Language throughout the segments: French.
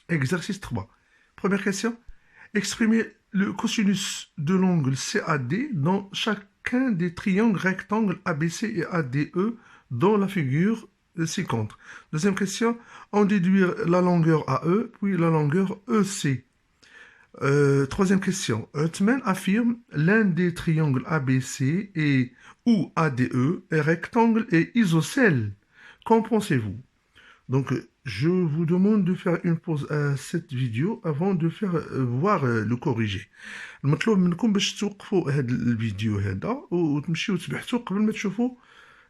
Exercice 3. Première question. Exprimez le cosinus de l'angle CAD dans chacun des triangles rectangles ABC et ADE dans la figure ci-contre. Deuxième question. En déduire la longueur AE, puis la longueur EC. Troisième question. Huttman affirme l'un des triangles ABC et ou ADE est rectangle et isocèle. Qu'en pensez-vous? Donc, je vous demande de faire une pause à cette vidéo avant de faire voir le corrigé. المطلوب منكم باش توقفوا هذا الفيديو هذا وتمشيو تبحثوا قبل ما تشوفوا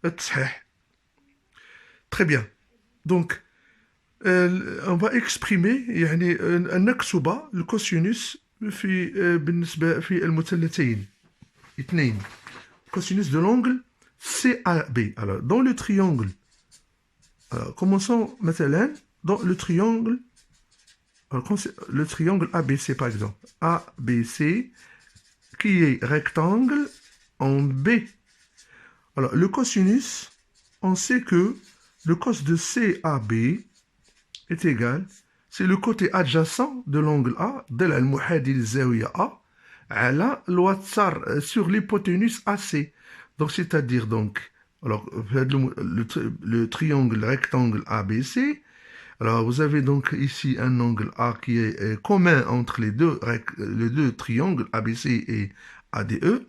التصحيح. Très bien. Donc, on va exprimer يعني نكتب الكوسينوس في بالنسبة في المثلثين اثنين. Cosinus de l'angle CAB. Alors, dans le triangle, alors, commençons maintenant dans le triangle ABC par exemple. ABC qui est rectangle en B. Alors, le cosinus, on sait que le cos de CAB est égal, c'est le côté adjacent de l'angle A, de المحاذي للزاوية A, على الوتر sur l'hypoténuse AC. Donc, c'est-à-dire, donc, alors, le triangle rectangle ABC. Alors, vous avez donc ici un angle A qui est commun entre les deux triangles ABC et ADE.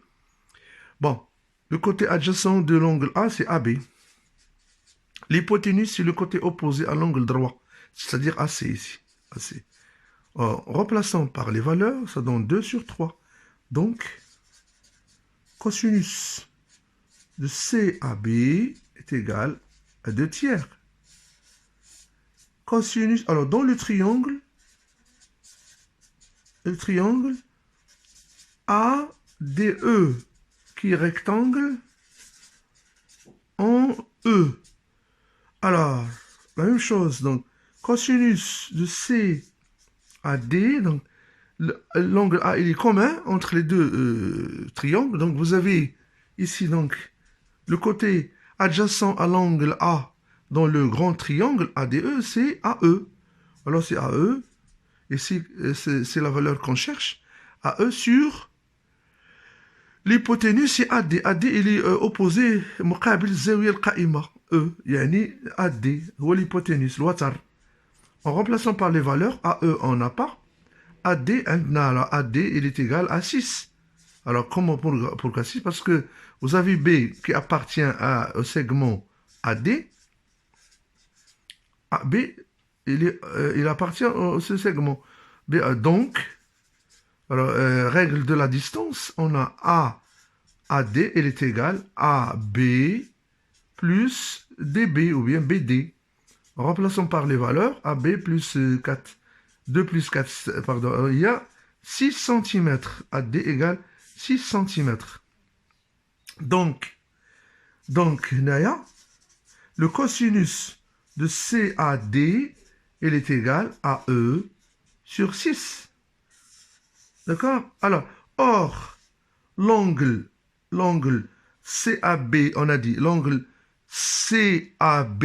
Bon, le côté adjacent de l'angle A, c'est AB. L'hypoténuse, c'est le côté opposé à l'angle droit, c'est-à-dire AC ici. AC. En remplaçant par les valeurs, ça donne 2 sur 3. Donc, cosinus de CAB est égal à 2 tiers. Cosinus, alors dans le triangle ADE qui est rectangle en E. Alors, la même chose, donc cosinus de CAD, donc l'angle A il est commun entre les deux triangles, donc vous avez ici donc le côté adjacent à l'angle A dans le grand triangle ADE, c'est AE. Alors c'est AE, et c'est la valeur qu'on cherche, AE sur l'hypoténuse, c'est AD. AD il est opposé مقابل الزاوية القائمة E, يعني AD, هو l'hypoténuse, الوتر. En remplaçant par les valeurs, AE on n'a pas, AD, AD il est égal à 6. Alors comment pourquoi 6? Parce que vous avez B qui appartient au segment AD. B, il appartient à ce segment. B, donc, alors, règle de la distance, on a A, AD, elle est égale à AB plus DB ou bien BD. Remplaçons par les valeurs, AB plus 4, 2 plus 4, pardon, il y a 6 cm. AD égale 6 cm. Donc, Naya, le cosinus de CAD, il est égal à E sur 6. D'accord? Alors, or, l'angle CAB, on a dit, l'angle CAB,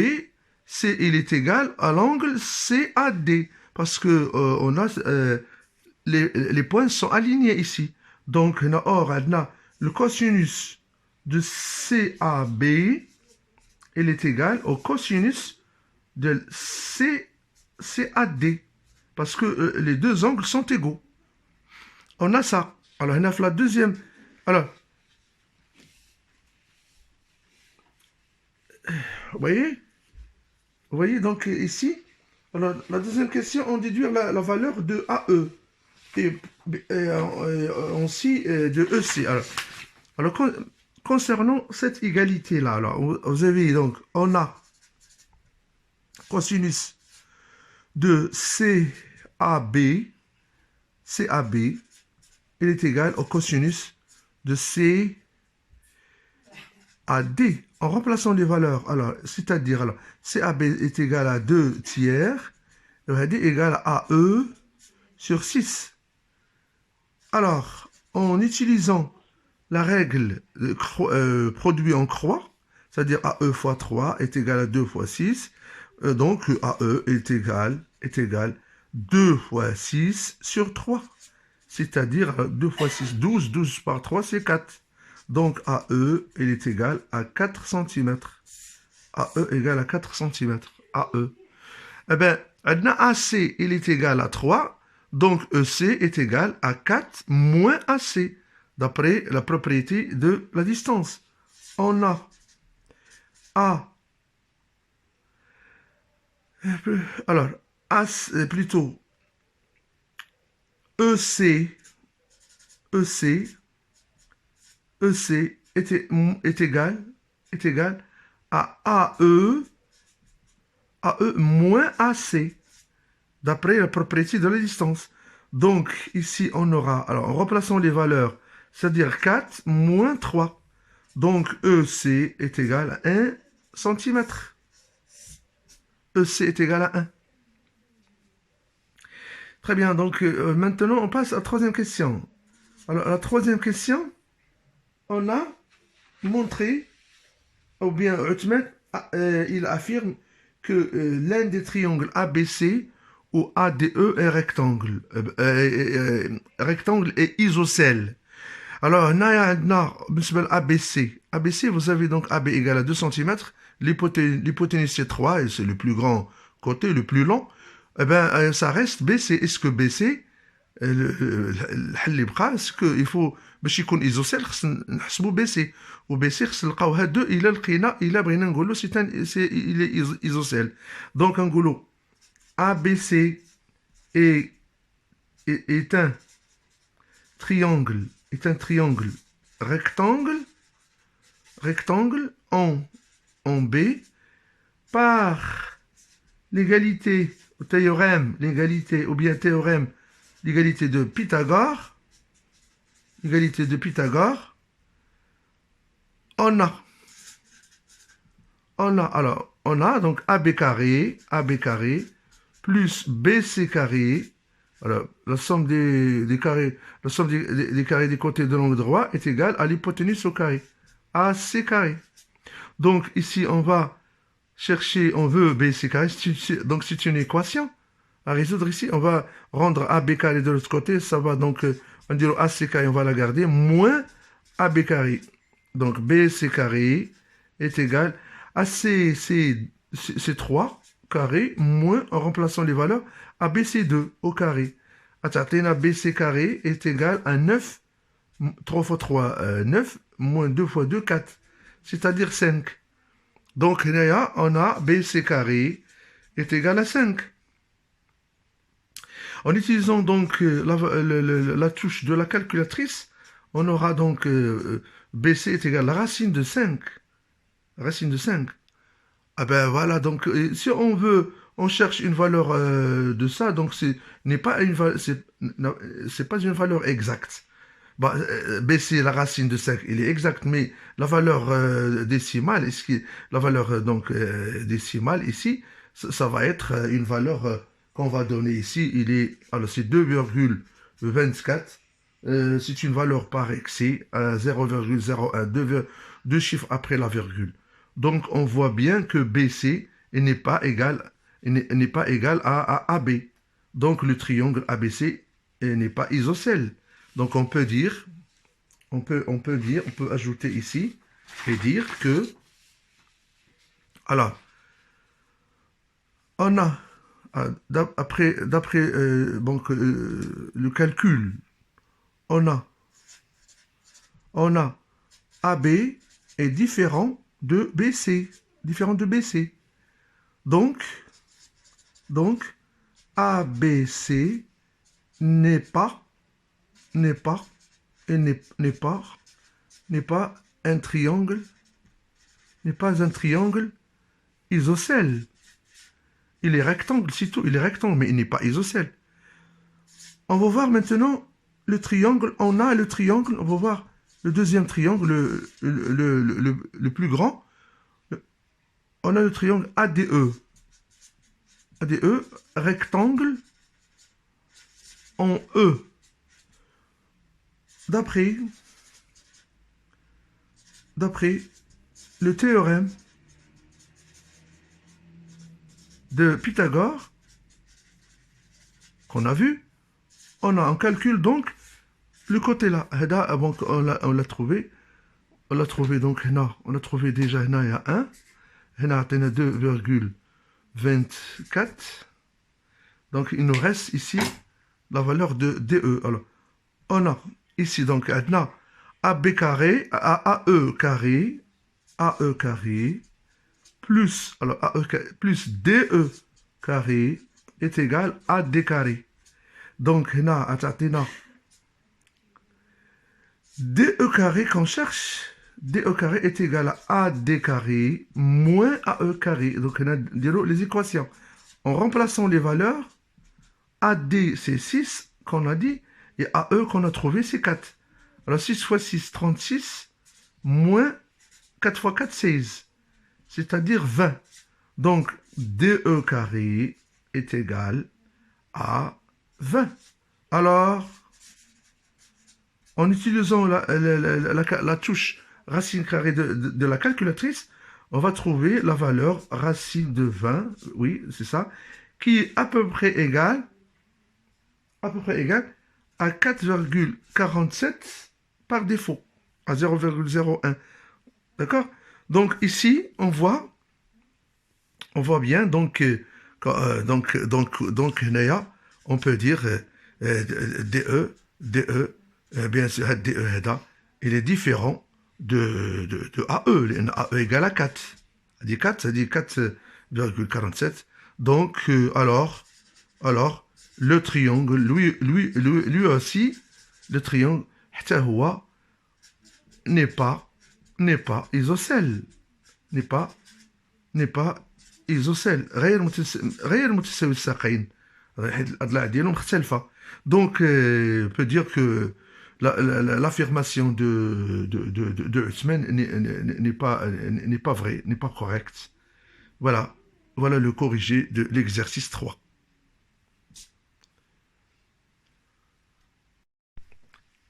il est égal à l'angle CAD, parce que on a, les points sont alignés ici. Donc, or, le cosinus de CAB, il est égal au cosinus de CAD, parce que les deux angles sont égaux. On a ça. Alors, on a la deuxième. Alors, vous voyez donc ici, alors, la deuxième question, on déduit la valeur de AE et aussi de EC. Alors concernant cette égalité-là, alors, vous avez donc, on a cosinus de CAB, il est égal au cosinus de CAD. En remplaçant les valeurs, alors, c'est-à-dire, alors, CAB est égal à 2 tiers, et AD est égal à AE sur 6. Alors, en utilisant la règle produit en croix, c'est-à-dire AE fois 3 est égal à 2 fois 6, donc AE est égal 2 fois 6 sur 3. C'est-à-dire 2 fois 6, 12. 12 par 3, c'est 4. Donc AE, il est égal à 4 cm. AE égale à 4 cm. AE. Eh bien, AC, il est égal à 3. Donc EC est égal à 4 moins AC, d'après la propriété de la distance. On a A. Alors, plutôt EC, EC, EC est égal à AE moins AC, d'après la propriété de la distance. Donc, ici, on aura, alors en remplaçant les valeurs, c'est-à-dire 4 moins 3. Donc, EC est égal à 1 cm. EC est égal à 1. Très bien, donc maintenant, on passe à la troisième question. Alors, la troisième question, on a montré, ou bien il affirme que l'un des triangles ABC ou ADE est rectangle. Rectangle est isocèle. Alors, ABC. ABC, vous avez donc AB égale à 2 cm. L'hypoténuse, c'est 3, et c'est le plus grand côté, le plus long. Eh bien, ça reste BC. Est-ce que BC, الحل اللي بقى اسكو يفو باش يكون ايزوسيل خص نحسبوا بي سي وبي سي خص نلقاو هادو الا بغينا نقولوا سي ايزوسيل دونك نقولوا ا بي سي est un triangle rectangle en B par l'égalité ou bien théorème l'égalité de Pythagore, on a donc AB carré plus BC carré. Alors, la somme des carrés, des carrés des côtés de l'angle droit est égale à l'hypoténuse au carré, AC carré. Donc ici, on va chercher, on veut BC carré, donc c'est une équation à résoudre ici. On va rendre AB carré de l'autre côté, ça va donc, on dit AC carré, on va la garder, moins AB carré. Donc BC carré est égal à C, c'est 3 carré, moins, en remplaçant les valeurs, ABC 2 au carré. Attends, BC carré est égal à 9, 3 fois 3, 9, moins 2 fois 2, 4, c'est-à-dire 5. Donc, on a BC carré est égal à 5. En utilisant donc la touche de la calculatrice, on aura donc BC est égal à la racine de 5. Racine de 5. Ah ben voilà, donc si on veut, on cherche une valeur de ça, donc c'est pas une valeur exacte. Bah, BC, la racine de 5, il est exact, mais la valeur décimale, la valeur décimale ici, ça va être une valeur qu'on va donner ici. Alors c'est 2,24. C'est une valeur par excès à 0,01, deux chiffres après la virgule. Donc on voit bien que BC n'est pas égal à AB. Donc le triangle ABC n'est pas isocèle. Donc on peut ajouter ici et dire que, alors, on a, d'après le calcul, on a AB est différent de BC, Donc ABC n'est pas un triangle, isocèle. Il est rectangle, c'est tout, il est rectangle, mais il n'est pas isocèle. On va voir maintenant le triangle, on va voir le deuxième triangle, le plus grand. On a le triangle ADE. ADE, rectangle en E. D'après le théorème de Pythagore, qu'on a vu. On calcule donc le côté là. On l'a trouvé. On l'a trouvé donc là. On a trouvé déjà là, il y a 1. Là, on a 2,24. Donc, il nous reste ici la valeur de DE. Alors, on a ici donc maintenant AB carré, AE carré, AE carré, plus, alors AE carré, plus DE carré est égal à D carré. Donc, là, attends, DE carré qu'on cherche, DE carré est égal à AD carré moins AE carré. Donc, on a les équations. En remplaçant les valeurs, AD c'est 6 qu'on a dit, et AE qu'on a trouvé c'est 4. Alors 6 fois 6, 36, moins 4 fois 4, 16. C'est-à-dire 20. Donc, DE carré est égal à 20. Alors, en utilisant la touche racine carrée de la calculatrice, on va trouver la valeur racine de 20, oui, c'est ça, qui est à peu près égale à 4,47 par défaut, à 0,01. D'accord? Donc ici, on voit bien, donc, هنايا, on peut dire DE, bien sûr, DE, il est différent de AE. AE égale à 4. Ça dit 4, ça dit 4,47. Donc, alors, le triangle, lui aussi, le triangle, n'est pas isocèle. N'est pas isocèle. غير متساوي الساقين. الأضلاع ديالهم مختلفة. Donc, on peut dire que l'affirmation de Hussman n'est pas vraie, n'est pas correcte. Voilà le corrigé de l'exercice 3.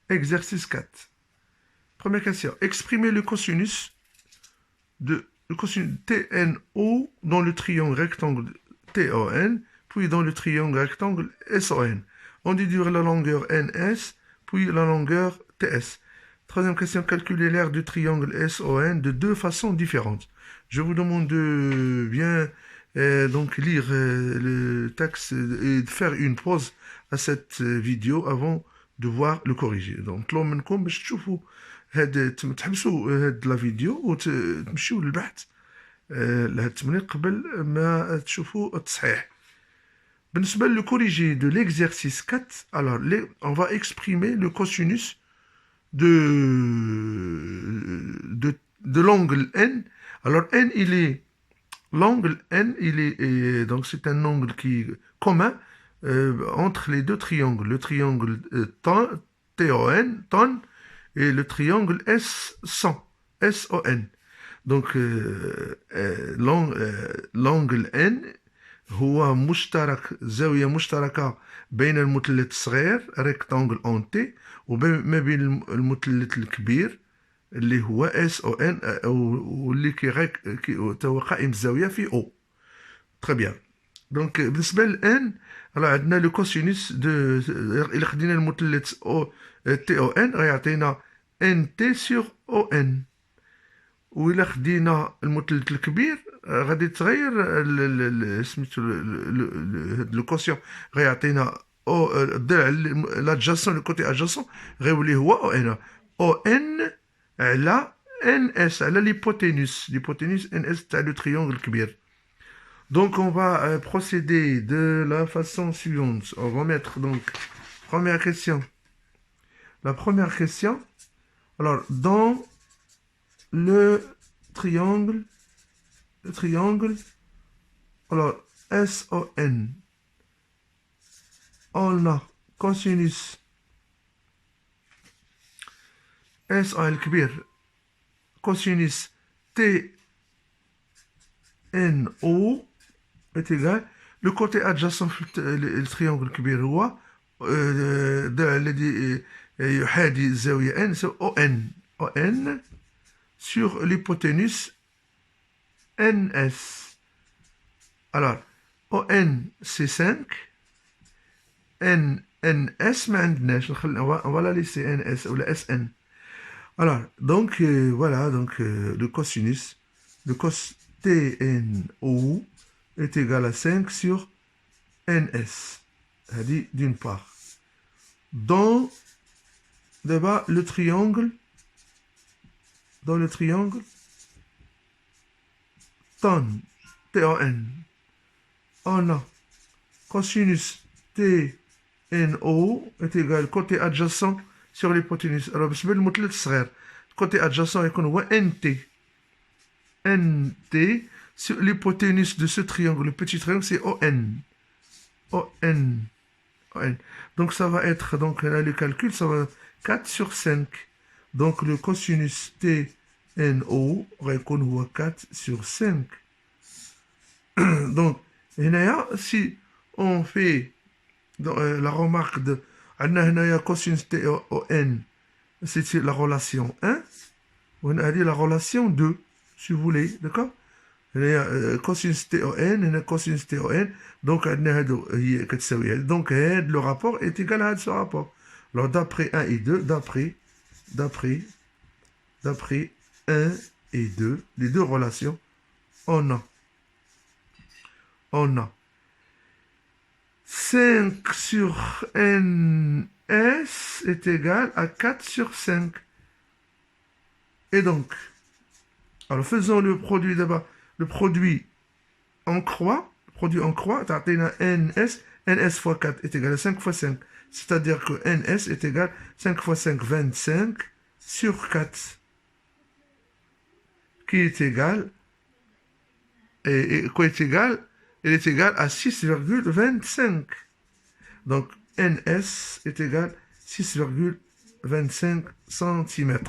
Exercice 4. Première question. Exprimez le cosinus TNO dans le triangle rectangle TON, puis dans le triangle rectangle SON. On déduit la longueur NS, puis la longueur TS. Troisième question. Calculez l'aire du triangle SON de deux façons différentes. Je vous demande de bien donc lire le texte et de faire une pause à cette vidéo avant de voir le corriger. Donc, طلب منكم باش تشوفوا تحبسوا هاد لا فيديو وتمشيو للبحث لهاد التمرين قبل ما تشوفوا التصحيح. بالنسبة le corrigé de l'exercice 4, alors on va exprimer le cosinus de l'angle N. Alors N, l'angle N, donc c'est un angle qui est commun entre les deux triangles, le triangle TON, et le triangle SON. Donc l'angle N هو مشترك زاوية مشتركة بين المثلث الصغير rectangle en T وما بين المثلث الكبير اللي هو SON واللي هو قائم الزاوية في O. Très bien. Donc بالنسبة ل N, alors عندنا لو كوسينوس إلا خدينا المثلث TON غيعطينا NT sur ON. وإلا خدينا المثلث الكبير غادي تغير سميتو لو كوسيون غيعطينا الضلع لادجاسون لو كوتي ادجاسون غيولي هو او ان على ان اس على ليبوتينوس ان اس تاع لو تريونغل الكبير. Donc on va procéder de la façon suivante. On va mettre donc première question. La première question. Alors dans le triangle, alors SON, on a cosinus SON الكبير cosinus TNO est égal, le côté adjacent le triangle الكبير هو الذي يحاذي الزاوية N c'est ON sur l'hypoténuse NS. Alors, ON c'est 5 NS, ما عندناش. On va la laisser NS ou la SN. Alors, donc, voilà, donc, le cosinus, le cos TNO est égal à 5 sur NS. C'est-à-dire, d'une part. Dans le triangle, TON, TON, on a cosinus TNO est égal côté adjacent sur l'hypoténuse. Alors, côté adjacent, il y a NT. NT, sur l'hypoténuse de ce triangle, le petit triangle, c'est ON. ON. ON. Donc, ça va être, donc là, le calcul, ça va 4 sur 5. Donc, le cosinus TNO, on voit 4 sur 5. Donc, si on fait la remarque de cosinus TON, c'est la relation 1, on a dit la relation 2, si vous voulez, d'accord? Cosinus TON et cosinus TON, donc le rapport est égal à ce rapport. Alors d'après 1 et 2, d'après 1 et 2, les deux relations, on a 5 sur NS est égal à 4 sur 5. Et donc, alors faisons le produit d'abord, le produit en croix, NS fois 4 est égal à 5 fois 5. C'est-à-dire que NS est égal à 5 fois 5, 25 sur 4, qui est égal, quoi est égal? Il est égal à 6,25. Donc, NS est égal à 6,25 cm.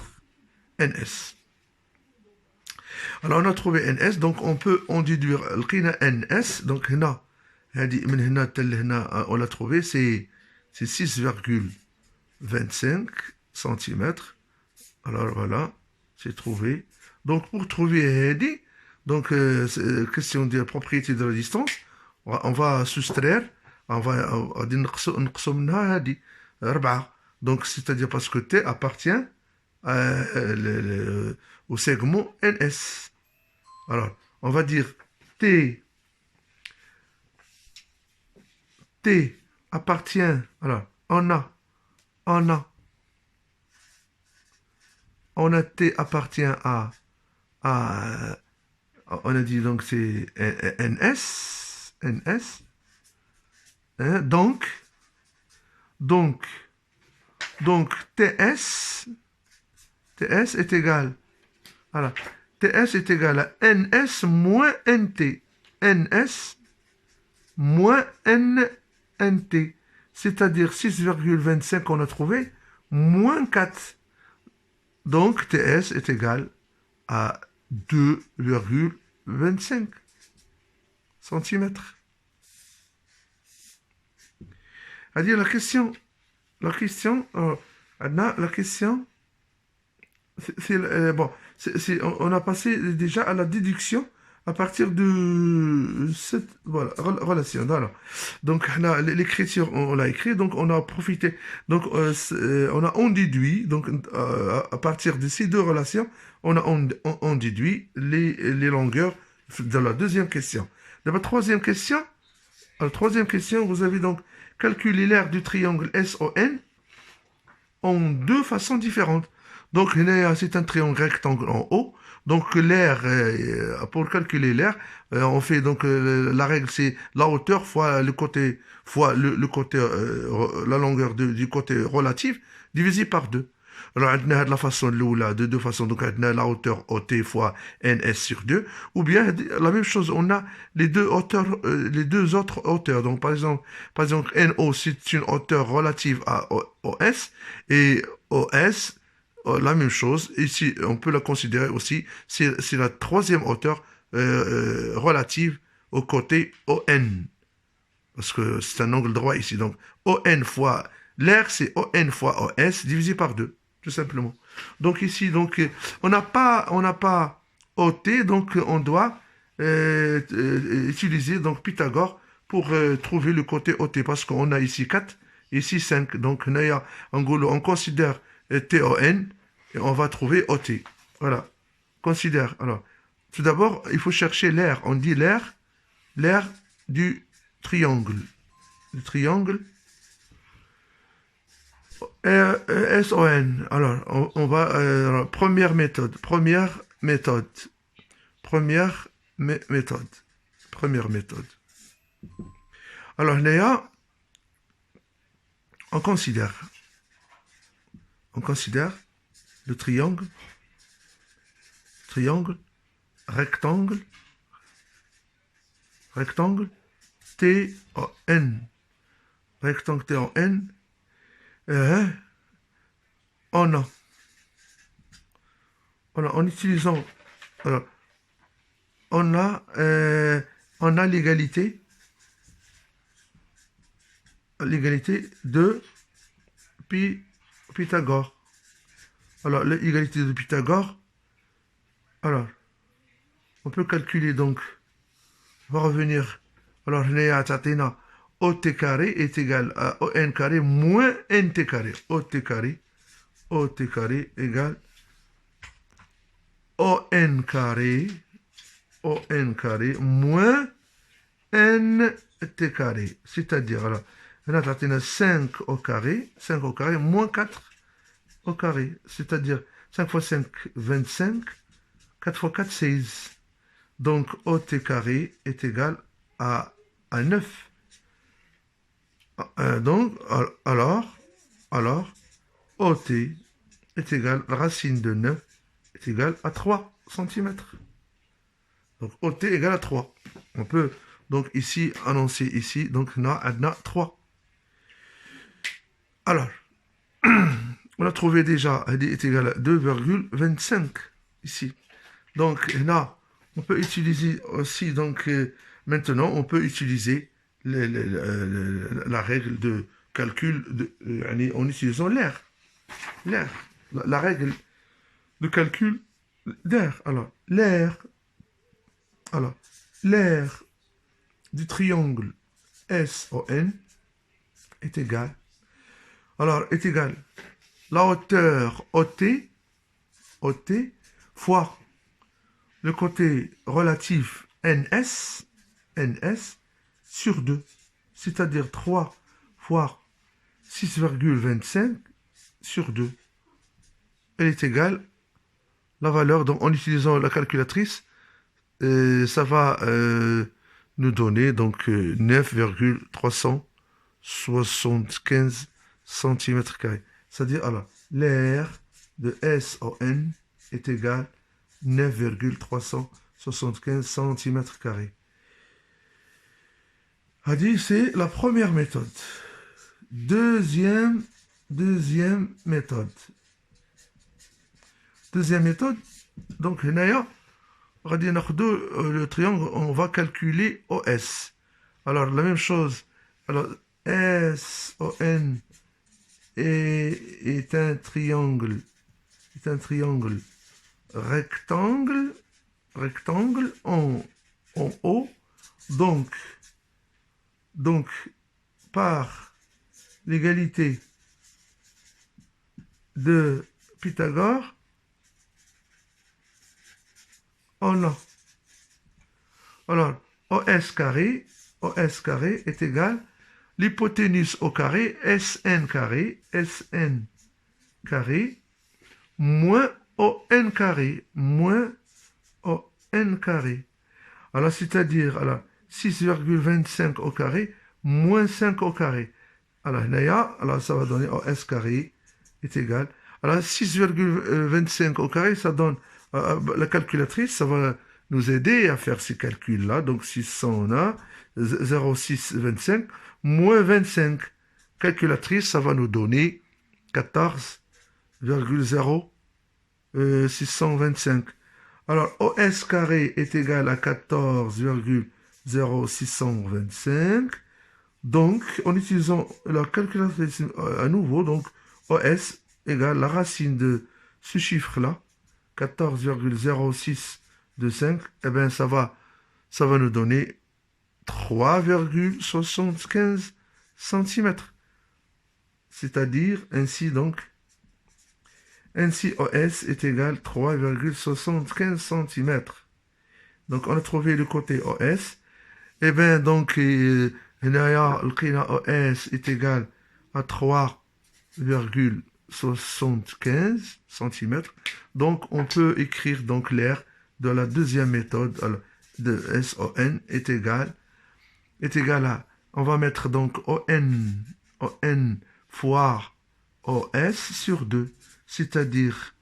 NS. Alors, on a trouvé NS, donc on peut en déduire le NS. Donc, on l'a trouvé, c'est 6,25 cm. Alors, voilà, c'est trouvé. Donc, pour trouver donc, question de propriété de la distance, on va soustraire, on va dire donc, c'est-à-dire parce que T appartient au segment NS. Alors, on va dire T appartient, alors, on a T appartient à on a dit donc c'est NS, hein, donc TS est égal, voilà, TS est égal à NS moins NT, NS moins NT, c'est-à-dire 6,25 qu'on a trouvé, moins 4. Donc TS est égal à 2,25 cm. C'est-à-dire la question, on a passé déjà à la déduction à partir de cette relation. Donc, l'écriture, on l'a écrit, donc on a profité, donc on déduit, donc à partir de ces deux relations, on déduit les longueurs de la deuxième question. Dans la troisième question, vous avez donc calculé l'aire du triangle SON en deux façons différentes. Donc, c'est un triangle rectangle en haut. Donc, l'aire, pour calculer l'aire, on fait donc la règle, c'est la hauteur fois le côté, la longueur du côté relatif, divisé par 2. Alors, on a la façon de deux façons. Donc, on a la hauteur OT fois NS sur 2. Ou bien, la même chose, on a les deux autres hauteurs. Donc, par exemple, NO, c'est une hauteur relative à OS. Et OS, la même chose. Ici, on peut la considérer aussi, c'est la troisième hauteur relative au côté ON. Parce que c'est un angle droit ici. Donc, ON fois l'air, c'est ON fois OS divisé par 2. Tout simplement. Donc ici, donc, on n'a pas OT, donc on doit utiliser donc Pythagore pour trouver le côté OT, parce qu'on a ici 4, ici 5. Donc, on considère TON et on va trouver OT. Voilà. Considère. Alors, tout d'abord, il faut chercher l'aire. On dit l'aire du triangle. Le triangle SON. Alors, on va... première méthode. Alors, Léa, on considère le triangle, rectangle, T-O-N. Rectangle T-O-N. En utilisant... Alors, on a l'égalité de Pythagore. Alors, l'égalité de Pythagore, alors, on peut calculer donc, on va revenir, alors, OT carré est égal à ON carré moins NT carré. OT carré égale ON carré moins NT carré. C'est-à-dire, alors, on a 5 au carré moins 4 au carré. C'est-à-dire 5 fois 5, 25. 4 fois 4, 16. Donc, OT carré est égal à 9. Donc, alors, OT est égal, la racine de 9 est égale à 3 cm. Donc, OT égale à 3. On peut donc ici annoncer ici, donc on a 3. Alors, on a trouvé déjà, elle est égale à 2,25 ici. Donc là, on peut utiliser aussi, donc maintenant, on peut utiliser la règle de calcul en utilisant l'aire. La règle de calcul d'air. Alors, l'aire du triangle SON est égale. Alors, est égale la hauteur OT fois le côté relatif NS sur 2, c'est-à-dire 3 fois 6,25 sur 2. Elle est égale, la valeur, donc en utilisant la calculatrice, ça va nous donner donc 9,375 cm². C'est-à-dire, alors, l'aire de SON est égale 9,375 cm². A dit, c'est la première méthode. Deuxième méthode. Donc, le triangle, on va calculer OS. Alors, la même chose. Alors, SON est un triangle. Rectangle en haut. Donc, par l'égalité de Pythagore, on a. Alors, OS carré est égal l'hypoténuse au carré, SN carré, moins ON carré, Alors, c'est-à-dire, 6,25 au carré, moins 5 au carré. Alors, ça va donner OS carré est égal. Alors, 6,25 au carré, ça donne, la calculatrice, ça va nous aider à faire ces calculs-là. Donc, 600, on a 0,625 moins 25. Calculatrice, ça va nous donner 14,0625. Alors, OS carré est égal à 14,0625. Donc, en utilisant la calculatrice à nouveau, donc OS égale la racine de ce chiffre-là, 14,0625, eh bien, ça va nous donner 3,75 cm. C'est-à-dire, ainsi donc, OS est égal à 3,75 cm. Donc, on a trouvé le côté OS. Et bien, donc, le OS est égal à 3,75 cm. Donc, on peut écrire donc l'air de la deuxième méthode de SON est égal à, on va mettre donc ON fois OS sur 2, c'est-à-dire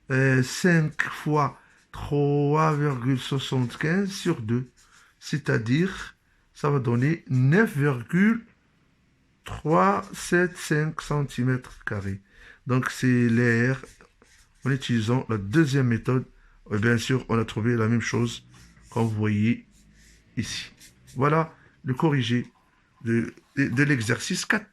5 fois 3,75 sur 2, c'est-à-dire ça va donner 9,375 cm². Donc c'est l'air en utilisant la deuxième méthode. Et bien sûr, on a trouvé la même chose comme vous voyez ici. Voilà le corrigé de l'exercice 4.